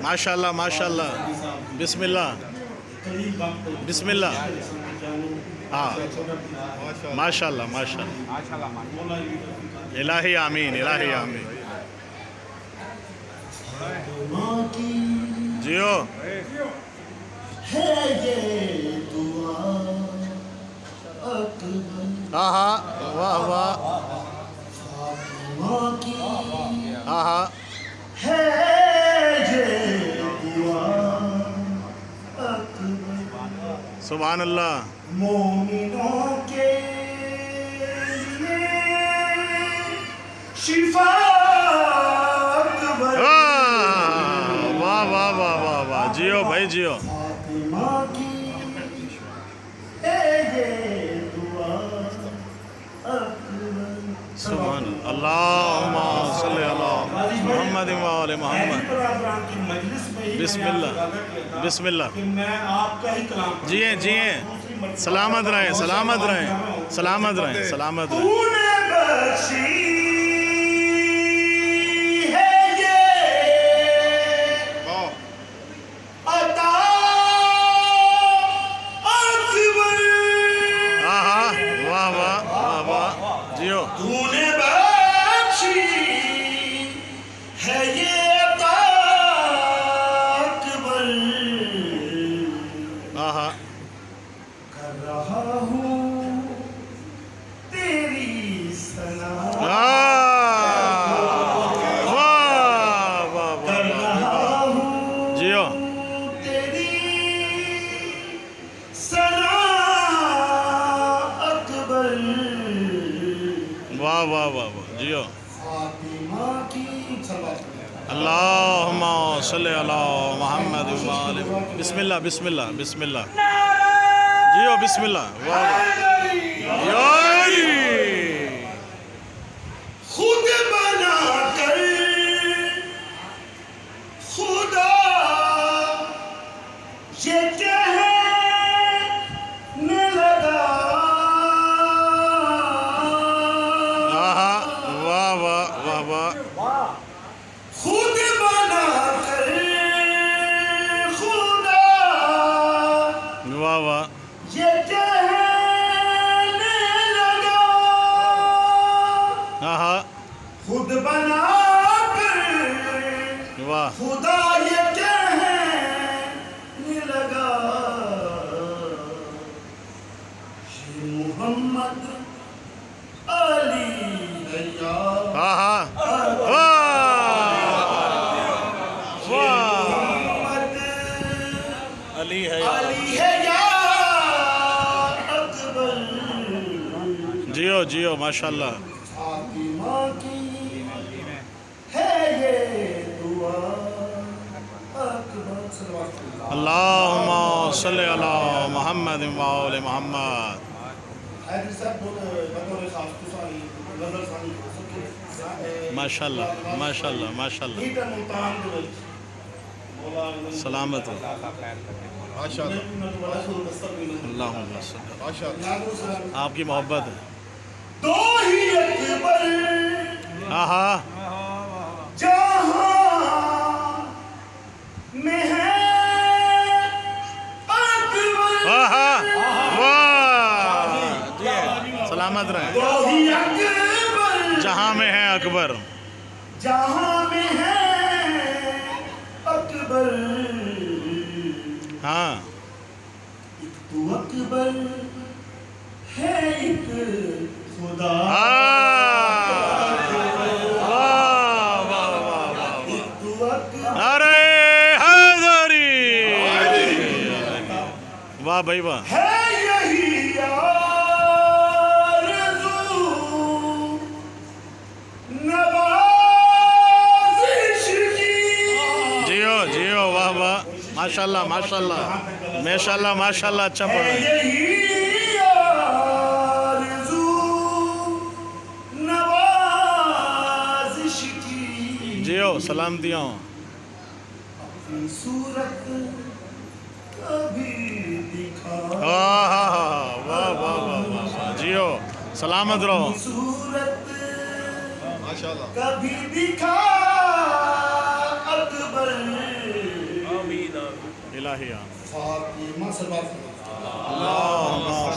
ماشاءاللہ ماشاءاللہ بسم اللہ بسم اللہ ہاں ماشاءاللہ ماشاءاللہ الہی آمین الہی آمین جیو ہاں ہاں واہ واہ ہاں ہاں سبحان اللہ مومنوں کے لیے شفا اکبر واہ واہ واہ واہ واہ جیو بھائی جیو فاطمہ کی ہے یہ دعا اکبر سبحان اللہم صلی علی محمد و آل محمد بسم اللہ بسم اللہ میں آپ کا ہی کلام جیئے جیئے سلامت رہیں سلامت رہیں سلامت رہیں سلامت رہیں تو نے بخشی ہے یہ عطا اکبر ہاں ہاں واہ واہ واہ واہ جیو تو نے بخشی ہے یہ عطا اکبر ہاں ہاں کر رہا ہوں تیری ثنا واہ واہ واہ کر رہا ہوں جیو تیری ثنا اکبر واہ واہ واہ واہ جیو فاطمہ کی اللہم صلی علی محمد و آل بسم اللہ بسم اللہ بسم اللہ جیو بسم اللہ واہ یاری خود بنا کر خدا یہ کہنے لگا آہا واہ واہ واہ واہ خود بنا کر خدا واہ واہ یہ کہنے لگا آہا خود بنا کر واہ خدا یہ کہنے لگا یہ محمد علی ہے یا آہا واہ واہ محمد علی ہے علی ہے یا اکبر جیو جیو ماشاءاللہ فاطمہ کی ہے یہ دعا اکبر صلوات اللہ اللہم صلی علی محمد و آل محمد حیدر صاحب بطور خاص تسانی نظر ثانی ماشاءاللہ ماشاءاللہ ماشاءاللہ ہیٹر ملتان دے وچ مولا سلامت ہو ماشاءاللہ اللہم صلی ماشاءاللہ آپ کی محبت ہے دو ہی اکبر آہا جہاں میں ہے اکبر آہا واہ سلامت رہیں دو ہی اکبر جہاں میں ہے اکبر جہاں میں ہے اکبر ہاں ایک تو اکبر ہے ایک خدا واہ واہ واہ واہ ایک تو اکبر ارے حیدری واہ بھائی واہ ہے یہی آرزو نوازش کی جیو جیو واہ واہ ماشاءاللہ ماشاءاللہ ماشاءاللہ ماشاءاللہ اچھا پڑھ رہے ہیں یہی آرزو نوازش کی جیو سلامتیاں ہوں اپنی صورت کبھی دکھا واہ واہ واہ واہ واہ جیو سلامت رہو صورت ماشاءاللہ کبھی دکھا اکبر الہیہ فاطمہ سے بات اللہم